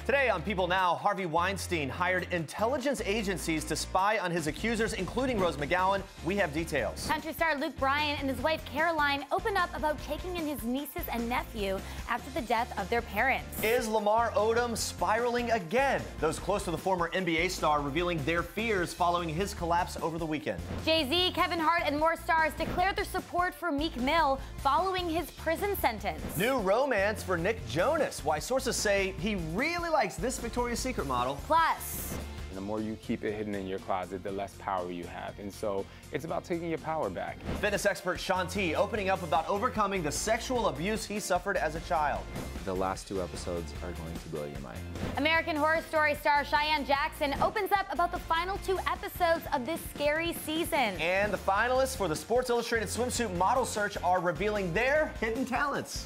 Today on People Now, Harvey Weinstein hired intelligence agencies to spy on his accusers, including Rose McGowan. We have details. Country star Bryan and his wife Caroline opened up about taking in his nieces and nephew after the death of their parents. Is Lamar Odom spiraling again? Those close to the former NBA star revealing their fears following his collapse over the weekend. Jay-Z, Kevin Hart, and more stars declared their support for Meek Mill following his prison sentence. New romance for Nick Jonas. Why sources say he really likes this Victoria's Secret model. Plus, the more you keep it hidden in your closet, the less power you have. And so it's about taking your power back. Fitness expert Shaun T opening up about overcoming the sexual abuse he suffered as a child. The last 2 episodes are going to blow your mind. American Horror Story star Cheyenne Jackson opens up about the final 2 episodes of this scary season. And the finalists for the Sports Illustrated swimsuit model search are revealing their hidden talents.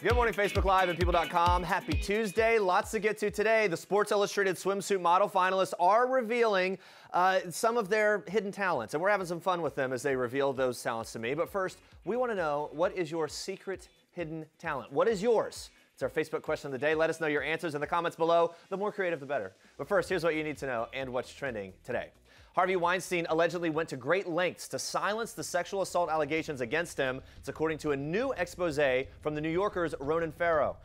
Good morning, Facebook Live and People.com. Happy Tuesday. Lots to get to today. The Sports Illustrated swimsuit model finalists are revealing some of their hidden talents, and we're having some fun with them as they reveal those talents to me. But first, we want to know, what is your secret hidden talent? What is yours? It's our Facebook question of the day. Let us know your answers in the comments below. The more creative, the better. But first, here's what you need to know and what's trending today. Harvey Weinstein allegedly went to great lengths to silence the sexual assault allegations against him. It's according to a new expose from the New Yorker's Ronan Farrow.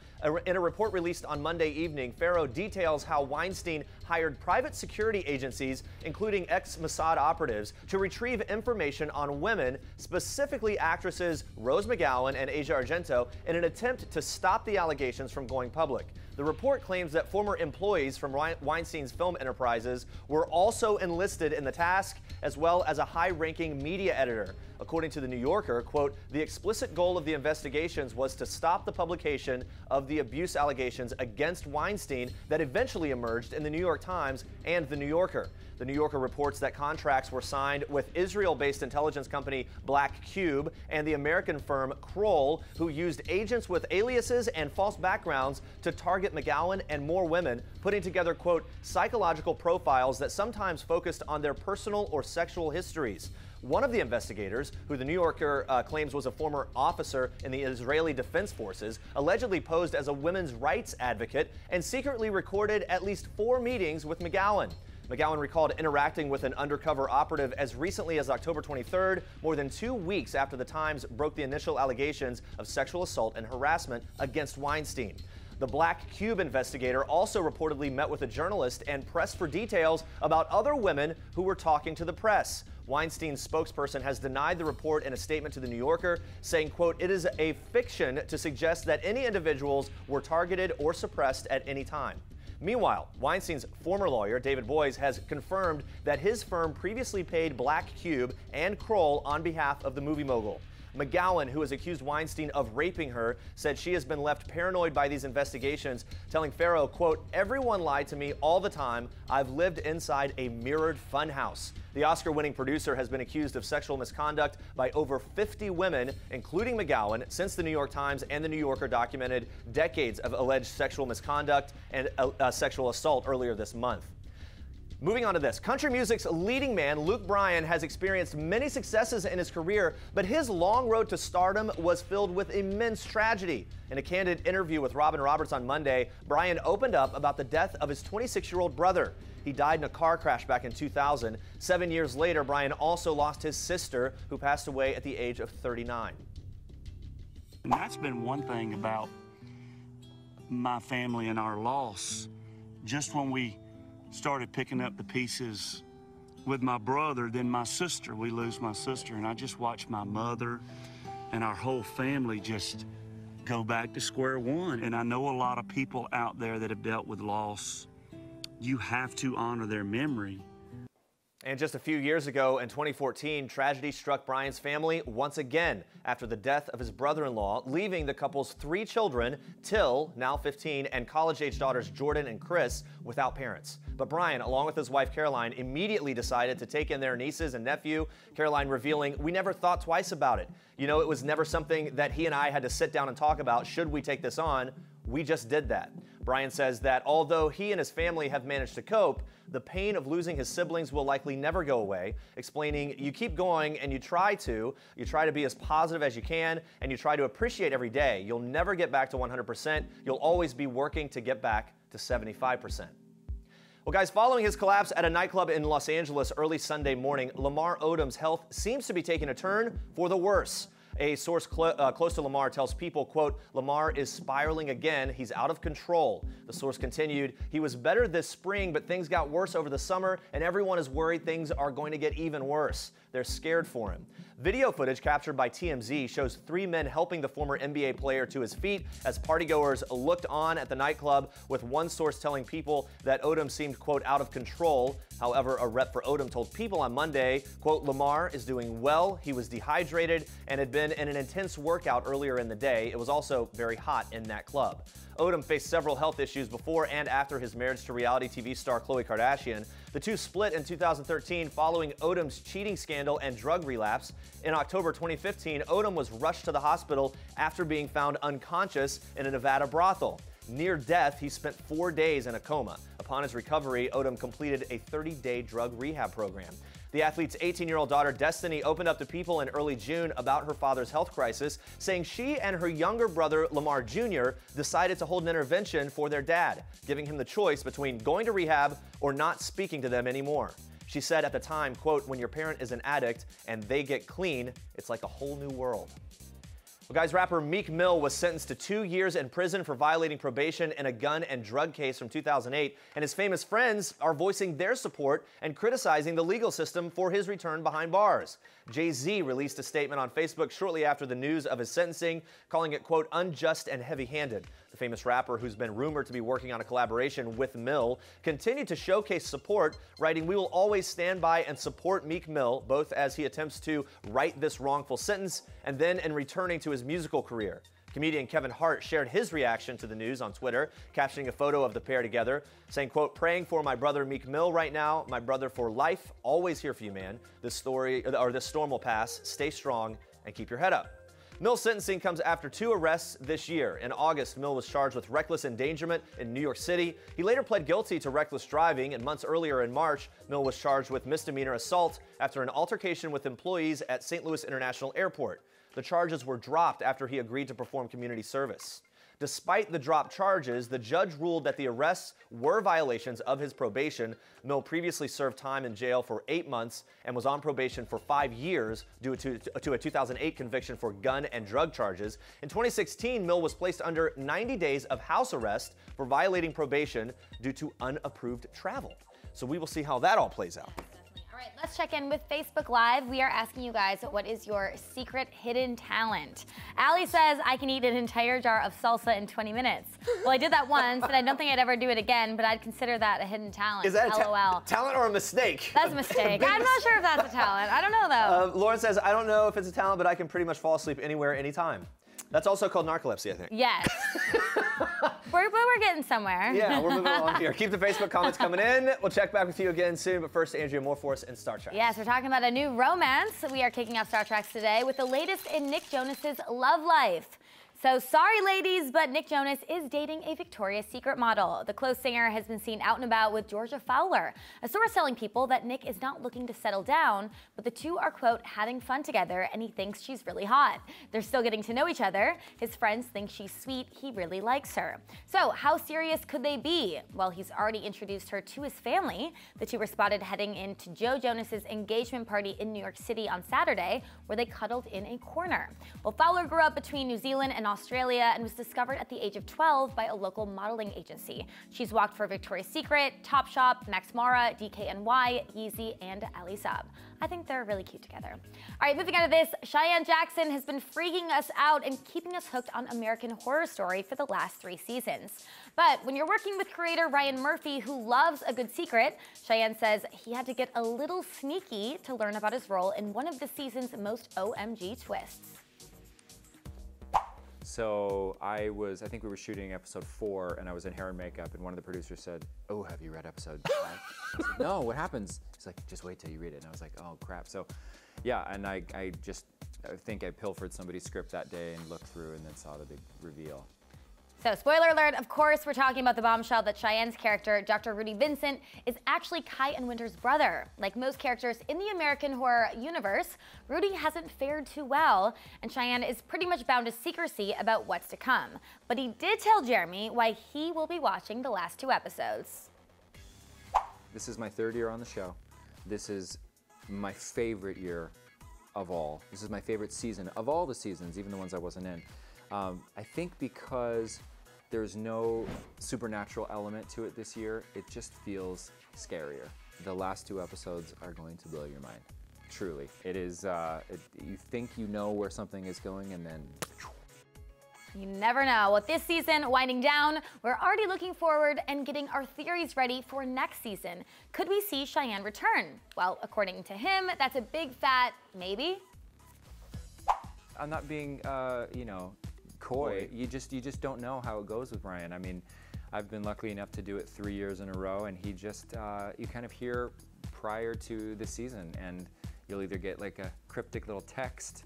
In a report released on Monday evening, Farrow details how Weinstein hired private security agencies, including ex-Mossad operatives, to retrieve information on women, specifically actresses Rose McGowan and Asia Argento, in an attempt to stop the allegations from going public. The report claims that former employees from Weinstein's film enterprises were also enlisted in the task, as well as a high-ranking media editor. According to the New Yorker, quote, the explicit goal of the investigations was to stop the publication of the abuse allegations against Weinstein that eventually emerged in the New York Times and the New Yorker. The New Yorker reports that contracts were signed with Israel-based intelligence company Black Cube and the American firm Kroll, who used agents with aliases and false backgrounds to target McGowan and more women, putting together, quote, psychological profiles that sometimes focused on their personal or sexual histories. One of the investigators, who the New Yorker claims was a former officer in the Israeli Defense Forces, allegedly posed as a women's rights advocate and secretly recorded at least 4 meetings with McGowan. McGowan recalled interacting with an undercover operative as recently as October 23rd, more than 2 weeks after the Times broke the initial allegations of sexual assault and harassment against Weinstein. The Black Cube investigator also reportedly met with a journalist and pressed for details about other women who were talking to the press. Weinstein's spokesperson has denied the report in a statement to the New Yorker, saying, quote, it is a fiction to suggest that any individuals were targeted or suppressed at any time. Meanwhile, Weinstein's former lawyer, David Boies, has confirmed that his firm previously paid Black Cube and Kroll on behalf of the movie mogul. McGowan, who has accused Weinstein of raping her, said she has been left paranoid by these investigations, telling Farrow, quote, everyone lied to me all the time. I've lived inside a mirrored funhouse. The Oscar-winning producer has been accused of sexual misconduct by over 50 women, including McGowan, since the New York Times and the New Yorker documented decades of alleged sexual misconduct and sexual assault earlier this month. Moving on to this, country music's leading man, Bryan, has experienced many successes in his career, but his long road to stardom was filled with immense tragedy. In a candid interview with Robin Roberts on Monday, Bryan opened up about the death of his 26-year-old brother. He died in a car crash back in 2000. 7 years later, Bryan also lost his sister, who passed away at the age of 39. And that's been one thing about my family and our loss. Just when we started picking up the pieces with my brother, then my sister, we lose my sister, and I just watched my mother and our whole family just go back to square one. And I know a lot of people out there that have dealt with loss. You have to honor their memory. And just a few years ago, in 2014, tragedy struck Bryan's family once again after the death of his brother-in-law, leaving the couple's 3 children, Till, now 15, and college-age daughters Jordan and Chris, without parents. But Bryan, along with his wife Caroline, immediately decided to take in their nieces and nephew. Caroline revealing, we never thought twice about it. You know, it was never something that he and I had to sit down and talk about. Should we take this on? We just did that. Bryan says that although he and his family have managed to cope, the pain of losing his siblings will likely never go away, explaining, you keep going and you try to be as positive as you can, and you try to appreciate every day. You'll never get back to 100%. You'll always be working to get back to 75%. Well, guys, following his collapse at a nightclub in Los Angeles early Sunday morning, Lamar Odom's health seems to be taking a turn for the worse. A source close to Lamar tells People, quote, Lamar is spiraling again. He's out of control. The source continued, he was better this spring, but things got worse over the summer, and everyone is worried things are going to get even worse. They're scared for him. Video footage captured by TMZ shows 3 men helping the former NBA player to his feet as partygoers looked on at the nightclub, with one source telling People that Odom seemed, quote, out of control. However, a rep for Odom told People on Monday, quote, Lamar is doing well. He was dehydrated and had been in an intense workout earlier in the day. It was also very hot in that club. Odom faced several health issues before and after his marriage to reality TV star Khloé Kardashian. The two split in 2013 following Odom's cheating scandal and drug relapse. In October 2015, Odom was rushed to the hospital after being found unconscious in a Nevada brothel. Near death, he spent 4 days in a coma. Upon his recovery, Odom completed a 30-day drug rehab program. The athlete's 18-year-old daughter, Destiny, opened up to People in early June about her father's health crisis, saying she and her younger brother, Lamar Jr., decided to hold an intervention for their dad, giving him the choice between going to rehab or not speaking to them anymore. She said at the time, quote, when your parent is an addict and they get clean, it's like a whole new world. Well, guys, rapper Meek Mill was sentenced to 2 years in prison for violating probation in a gun and drug case from 2008, and his famous friends are voicing their support and criticizing the legal system for his return behind bars. Jay-Z released a statement on Facebook shortly after the news of his sentencing, calling it, quote, unjust and heavy-handed. The famous rapper, who's been rumored to be working on a collaboration with Mill, continued to showcase support, writing, we will always stand by and support Meek Mill, both as he attempts to right this wrongful sentence and then in returning to his musical career. Comedian Kevin Hart shared his reaction to the news on Twitter, captioning a photo of the pair together, saying, quote, praying for my brother Meek Mill right now, my brother for life, always here for you, man. This storm will pass. Stay strong and keep your head up. Mill's sentencing comes after 2 arrests this year. In August, Mill was charged with reckless endangerment in New York City. He later pled guilty to reckless driving, and months earlier in March, Mill was charged with misdemeanor assault after an altercation with employees at St. Louis International Airport. The charges were dropped after he agreed to perform community service. Despite the dropped charges, the judge ruled that the arrests were violations of his probation. Mill previously served time in jail for 8 months and was on probation for 5 years due to a 2008 conviction for gun and drug charges. In 2016, Mill was placed under 90 days of house arrest for violating probation due to unapproved travel. So we will see how that all plays out. All right, let's check in with Facebook Live. We are asking you guys, what is your secret hidden talent? Allie says, I can eat an entire jar of salsa in 20 minutes. Well, I did that once, and I don't think I'd ever do it again, but I'd consider that a hidden talent. Is that LOL. a talent or a mistake? That's a mistake. I'm not sure if that's a talent. I don't know, though. Lauren says, I don't know if it's a talent, but I can pretty much fall asleep anywhere, anytime. That's also called narcolepsy, I think. Yes. We're getting somewhere. Yeah, we're moving along here. Keep the Facebook comments coming in. We'll check back with you again soon. But first, Andrea, more for us in Star Trek. Yes, we're talking about a new romance. We are kicking off Star Trek today with the latest in Nick Jonas's love life. So sorry, ladies, but Nick Jonas is dating a Victoria's Secret model. The close singer has been seen out and about with Georgia Fowler. A source telling People that Nick is not looking to settle down, but the two are, quote, having fun together, and he thinks she's really hot. They're still getting to know each other. His friends think she's sweet. He really likes her. So how serious could they be? Well, he's already introduced her to his family. The two were spotted heading into Joe Jonas's engagement party in New York City on Saturday, where they cuddled in a corner. Well, Fowler grew up between New Zealand and Australia and was discovered at the age of 12 by a local modeling agency. She's walked for Victoria's Secret, Topshop, Max Mara, DKNY, Yeezy, and Ali Saab. I think they're really cute together. All right, moving on to this, Cheyenne Jackson has been freaking us out and keeping us hooked on American Horror Story for the last 3 seasons. But when you're working with creator Ryan Murphy, who loves a good secret, Cheyenne says he had to get a little sneaky to learn about his role in one of the season's most OMG twists. So I think we were shooting episode 4, and I was in hair and makeup, and one of the producers said, "Oh, have you read episode 5?" I said, "No, what happens?" He's like, "Just wait till you read it." And I was like, "Oh crap!" So, yeah, and I think I pilfered somebody's script that day and looked through, and then saw the big reveal. So, spoiler alert, of course, we're talking about the bombshell that Cheyenne's character, Dr. Rudy Vincent, is actually Kai and Winter's brother. Like most characters in the American horror universe, Rudy hasn't fared too well, and Cheyenne is pretty much bound to secrecy about what's to come. But he did tell Jeremy why he will be watching the last 2 episodes. This is my 3rd year on the show. This is my favorite year of all. This is my favorite season of all the seasons, even the ones I wasn't in. I think because there's no supernatural element to it this year, it just feels scarier. The last 2 episodes are going to blow your mind. Truly. It is, you think you know where something is going, and then... You never know. With this season winding down, we're already looking forward and getting our theories ready for next season. Could we see Cheyenne return? Well, according to him, that's a big fat maybe. I'm not being, you know, coy. You just don't know how it goes with Bryan. I mean, I've been lucky enough to do it 3 years in a row, and he just, you kind of hear prior to the season, and you'll either get like a cryptic little text,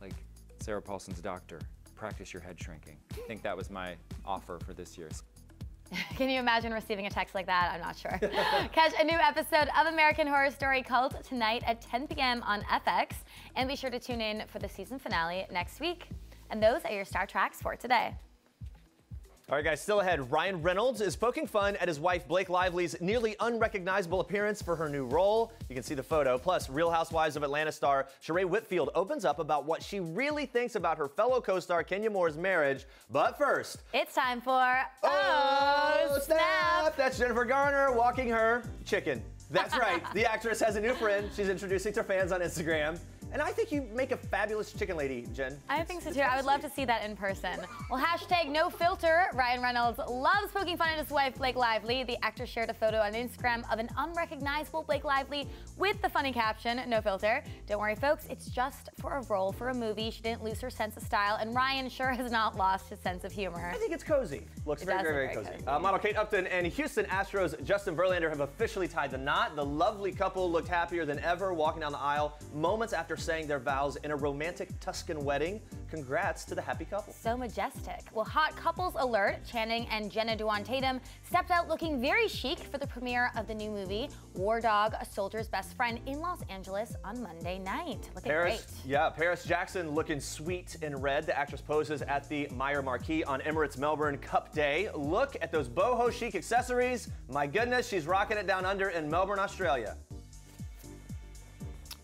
like Sarah Paulson's doctor, practice your head shrinking. I think that was my offer for this year's. Can you imagine receiving a text like that? I'm not sure. Catch a new episode of American Horror Story Cult tonight at 10 p.m. on FX, and be sure to tune in for the season finale next week. And those are your Star Treks for today. All right, guys, still ahead. Ryan Reynolds is poking fun at his wife Blake Lively's nearly unrecognizable appearance for her new role. You can see the photo. Plus, Real Housewives of Atlanta star Sheree Whitfield opens up about what she really thinks about her fellow co-star Kenya Moore's marriage. But first, it's time for Oh Snap! That's Jennifer Garner walking her chicken. That's right. The actress has a new friend she's introducing to fans on Instagram. And I think you make a fabulous chicken lady, Jen. I think so too. I would love to see that in person. Well, hashtag no filter. Ryan Reynolds loves poking fun at his wife, Blake Lively. The actor shared a photo on Instagram of an unrecognizable Blake Lively with the funny caption, no filter. Don't worry, folks, it's just for a role for a movie. She didn't lose her sense of style, and Ryan sure has not lost his sense of humor. I think it's cozy. Looks very cozy. Model Kate Upton and Houston Astros Justin Verlander have officially tied the knot. The lovely couple looked happier than ever walking down the aisle moments after saying their vows in a romantic Tuscan wedding. Congrats to the happy couple. So majestic. Well, hot couples alert. Channing and Jenna Dewan Tatum stepped out looking very chic for the premiere of the new movie War Dog, A Soldier's Best Friend in Los Angeles on Monday night. Looking great. Yeah, Paris Jackson looking sweet in red. The actress poses at the Meyer Marquee on Emirates Melbourne Cup Day. Look at those boho chic accessories. My goodness, she's rocking it down under in Melbourne, Australia.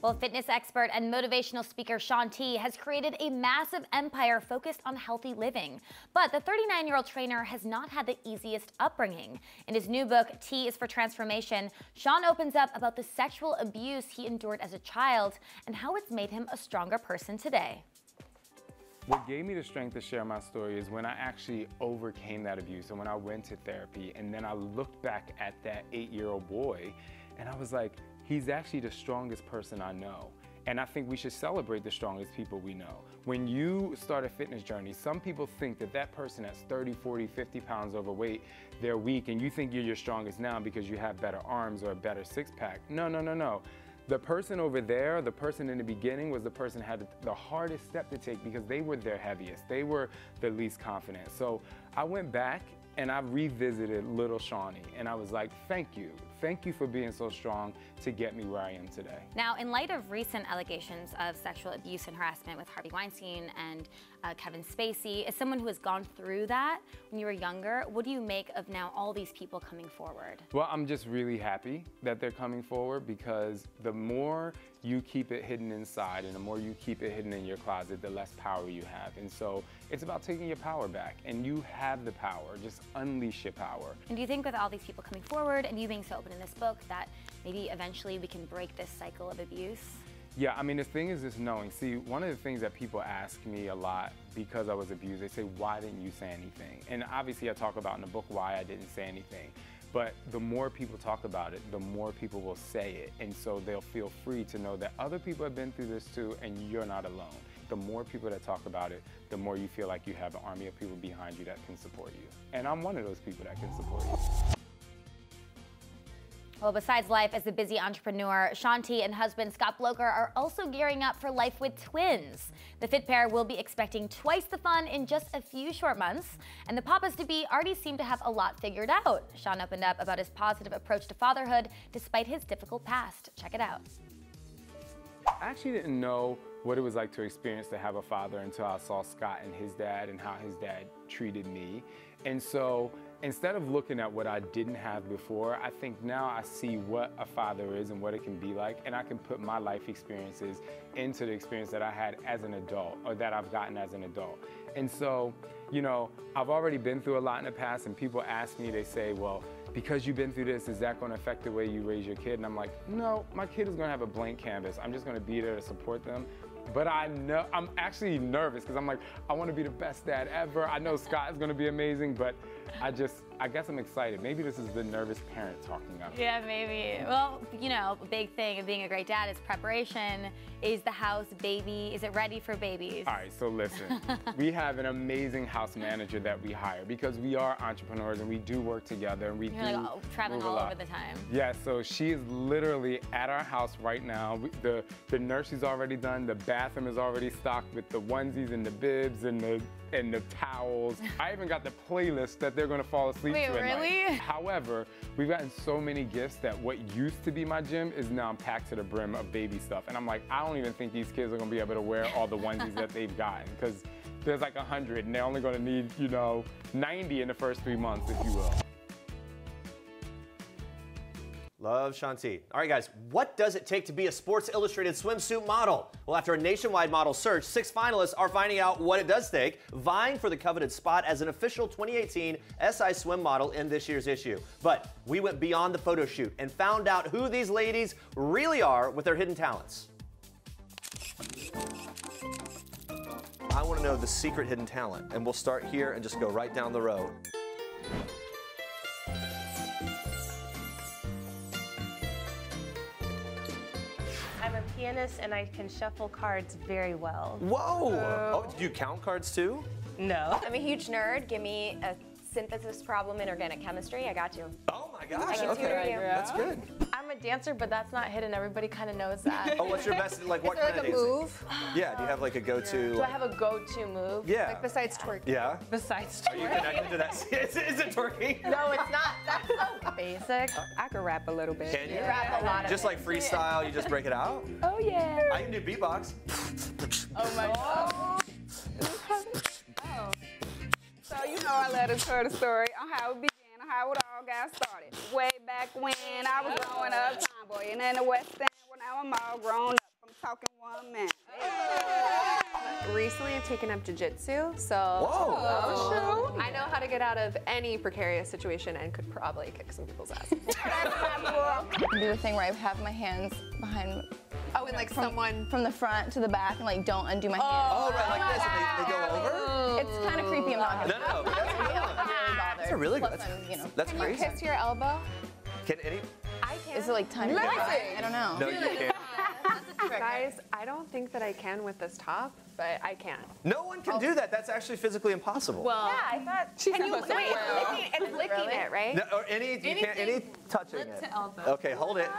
Well, fitness expert and motivational speaker Shaun T has created a massive empire focused on healthy living. But the 39-year-old trainer has not had the easiest upbringing. In his new book, T is for Transformation, Shaun opens up about the sexual abuse he endured as a child and how it's made him a stronger person today. What gave me the strength to share my story is when I actually overcame that abuse and when I went to therapy, and then I looked back at that 8-year-old boy and I was like, he's actually the strongest person I know. And I think we should celebrate the strongest people we know. When you start a fitness journey, some people think that that person that's 30, 40, 50 pounds overweight, they're weak, and you think you're your strongest now because you have better arms or a better six-pack. No, no, no, no. The person over there, the person in the beginning, was the person who had the hardest step to take because they were their heaviest. They were the least confident. So I went back and I revisited little Shawnee, and I was like, thank you. Thank you for being so strong to get me where I am today. Now, in light of recent allegations of sexual abuse and harassment with Harvey Weinstein and Kevin Spacey, as someone who has gone through that when you were younger, what do you make of now all these people coming forward? Well, I'm just really happy that they're coming forward, because the more you keep it hidden inside and the more you keep it hidden in your closet, the less power you have. And so it's about taking your power back, and you have the power. Just unleash your power. And do you think with all these people coming forward and you being so open in this book that maybe eventually we can break this cycle of abuse? Yeah, I mean, the thing is just knowing. See, one of the things that people ask me a lot because I was abused, they say, why didn't you say anything? And obviously I talk about in the book why I didn't say anything. But the more people talk about it, the more people will say it. And so they'll feel free to know that other people have been through this too, and you're not alone. The more people that talk about it, the more you feel like you have an army of people behind you that can support you. And I'm one of those people that can support you. Well, besides life as a busy entrepreneur, Shaun T and husband Scott Blocher are also gearing up for life with twins. The fit pair will be expecting twice the fun in just a few short months, and the papas-to-be already seem to have a lot figured out. Shaun opened up about his positive approach to fatherhood despite his difficult past. Check it out. I actually didn't know what it was like to experience to have a father until I saw Scott and his dad and how his dad treated me. And so instead of looking at what I didn't have before, I think now I see what a father is and what it can be like, and I can put my life experiences into the experience that I had as an adult, or that I've gotten as an adult. And so, you know, I've already been through a lot in the past, and people ask me, they say, well, because you've been through this, is that going to affect the way you raise your kid? And I'm like, no, my kid is going to have a blank canvas. I'm just going to be there to support them. But I know, I'm actually nervous because I'm like, I want to be the best dad ever. I know Scott is going to be amazing, but I guess I'm excited. Maybe this is the nervous parent talking up. Yeah, maybe. Well, you know, a big thing of being a great dad is preparation. Is the house baby, is it ready for babies? All right, so listen, we have an amazing house manager that we hire because we are entrepreneurs and we do work together and we You're like, oh, traveling all over the time. Yeah, so she is literally at our house right now. The nursery's already done, the bathroom is already stocked with the onesies and the bibs and the towels. I even got the playlist that they're gonna fall asleep to at really? night. However, we've gotten so many gifts that what used to be my gym is now packed to the brim of baby stuff. And I'm like, I don't even think these kids are gonna be able to wear all the onesies that they've gotten, because there's like 100 and they're only gonna need, you know, 90 in the first 3 months, if you will. Love Shaun T. All right, guys, what does it take to be a Sports Illustrated swimsuit model? Well, after a nationwide model search, 6 finalists are finding out what it does take, vying for the coveted spot as an official 2018 SI Swim model in this year's issue. But we went beyond the photo shoot and found out who these ladies really are with their hidden talents. I want to know the secret hidden talent, and we'll start here and just go right down the row. I'm a pianist and I can shuffle cards very well. Whoa! Oh, do you count cards too? No. I'm a huge nerd. Give me a synthesis problem in organic chemistry. I got you. Oh my gosh, I can tutor okay. you. That's good. I'm a dancer, but that's not hidden. Everybody kind of knows that. Oh, what's your best, like what Is there kind like of a dancing? move? Yeah, do you have like a go-to? Do I have a go-to move? Yeah. Like besides twerking? Yeah? Besides Are you connected to that? Is it twerking? No, it's not. That's so basic. I can rap a little bit. Can you? Rap a lot of Just like freestyle, you just break it out? Oh, yeah. I can do beatbox. Oh, my God. So you know I let us hear the story on how it began, on how it all got started. Way back when I was growing up, tomboy, and in the West End, when I'm all grown up, I'm talking one man. Recently, I've taken up jiu-jitsu, so I know how to get out of any precarious situation and could probably kick some people's ass. Do the thing where I have my hands behind. Oh, and like someone from the front to the back and like don't undo my hands. Oh, right, like this, and they go over? It's kind of creepy. I'm not gonna. No, but that's really good. That's a really good. That's Can you crazy. kiss your elbow? Can any? I can. Is it like time? I don't know. No, you can't. Guys, I don't think that I can with this top, but I can. No one can do that. That's actually physically impossible. Well, Yeah, I thought. can you? Wait, it's licking it, right? No, or any, you can't, any touching it. to elbow. Okay, hold it.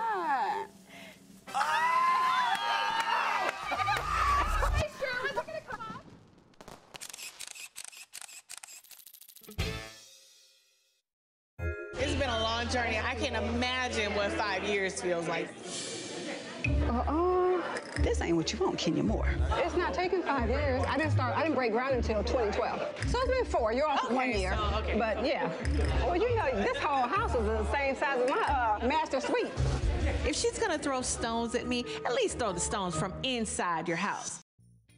It's been a long journey. I can't imagine what 5 years feels like. This ain't what you want, Kenya Moore. It's not taking 5 years. I didn't break ground until 2012. So it's been 4. You're off 1 year. So, okay. But yeah. Well, you know, this whole house is the same size as my master suite. If she's gonna throw stones at me, at least throw the stones from inside your house.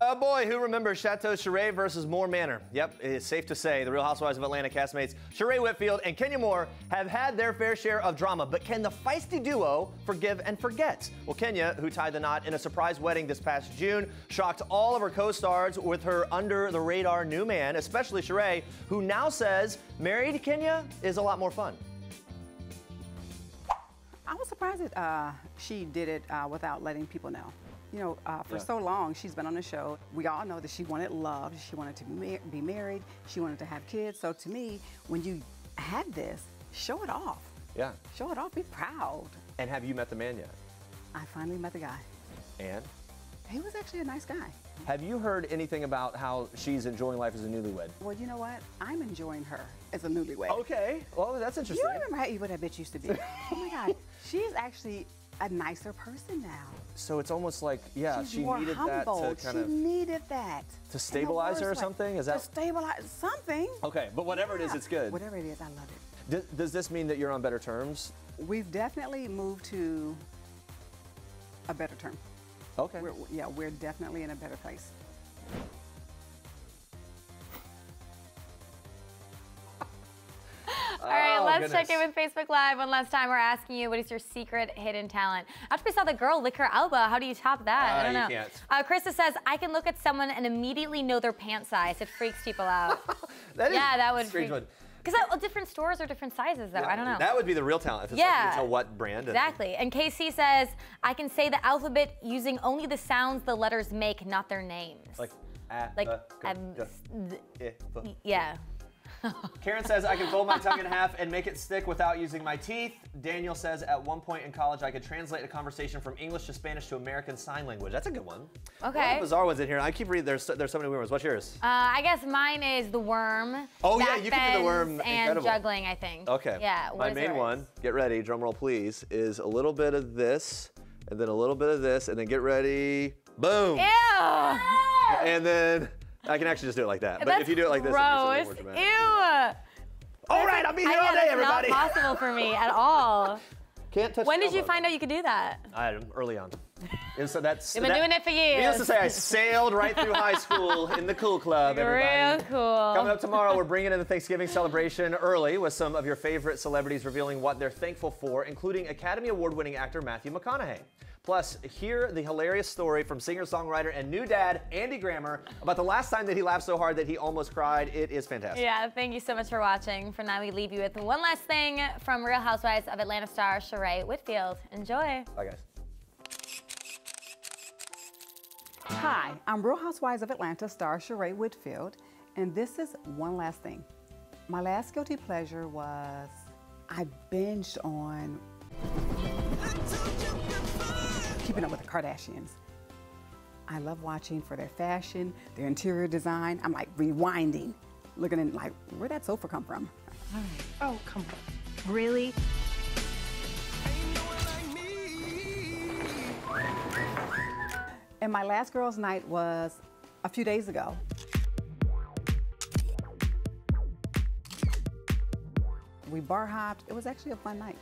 Oh boy, who remembers Chateau Sheree versus Moore Manor? Yep, it's safe to say the Real Housewives of Atlanta castmates Sheree Whitfield and Kenya Moore have had their fair share of drama, but can the feisty duo forgive and forget? Well, Kenya, who tied the knot in a surprise wedding this past June, shocked all of her co-stars with her under-the-radar new man, especially Sheree, who now says married Kenya is a lot more fun. I was surprised that she did it without letting people know. You know, for so long, she's been on the show. We all know that she wanted love. She wanted to be married. She wanted to have kids. So to me, when you had this, show it off. Yeah. Show it off. Be proud. And have you met the man yet? I finally met the guy. And? He was actually a nice guy. Have you heard anything about how she's enjoying life as a newlywed? Well, you know what? I'm enjoying her as a newlywed. Okay. Well, that's interesting. You remember how evil that bitch used to be? Oh my God. She's actually a nicer person now. So it's almost like, yeah, She's she more needed humble. that to kind of... She needed that. To stabilize her or worst way. something? Is To that... stabilize something. Okay, but whatever it is, it's good. Whatever it is, I love it. Does this mean that you're on better terms? We've definitely moved to a better term. Okay. We're definitely in a better place. All right, let's goodness. check in with Facebook Live one last time. We're asking you, what is your secret hidden talent? After we saw the girl lick her elbow, how do you top that? I don't know. You can't. Krista says, I can look at someone and immediately know their pant size. It freaks people out. That would strange freak. one. Because different stores are different sizes, though. I don't know. That would be the real talent. If it's like you can tell what brand. Exactly. And KC says, I can say the alphabet using only the sounds the letters make, not their names. Yeah. Karen says, I can fold my tongue in half and make it stick without using my teeth. Daniel says, at one point in college, I could translate a conversation from English to Spanish to American Sign Language. That's a good one. Okay. A lot of bizarre ones in here. I keep reading, there's so many weird ones. What's yours? I guess mine is the worm. Oh, yeah, you can do the worm. And Incredible. juggling, I think. Okay. Yeah. My main one, get ready, drum roll please, is a little bit of this, and then a little bit of this, and then get ready, boom. Ew. And then I can actually just do it like that. But That's if you do it like this, gross. it makes it a little more Ew. dramatic. All right, I'll be here all day, everybody. That's not possible for me at all. Can't touch. When did you find out you could do that? Early on. And so that's. You've been doing it for years. Needless to say, I sailed right through high school in the Cool Club. Everybody. Real cool. Coming up tomorrow, we're bringing in the Thanksgiving celebration early with some of your favorite celebrities revealing what they're thankful for, including Academy Award-winning actor Matthew McConaughey. Plus, hear the hilarious story from singer-songwriter and new dad Andy Grammer about the last time that he laughed so hard that he almost cried. It is fantastic. Yeah, thank you so much for watching. For now, we leave you with one last thing from Real Housewives of Atlanta star Sheree Whitfield. Enjoy. Bye, guys. Hi, I'm Real Housewives of Atlanta star Sheree Whitfield, and this is one last thing. My last guilty pleasure was I binged on Keeping Up with the Kardashians. I love watching for their fashion, their interior design. I'm like rewinding, looking at like, where'd that sofa come from? All right. Oh, come on. Really? And my last girls' night was a few days ago. We bar hopped. It was actually a fun night.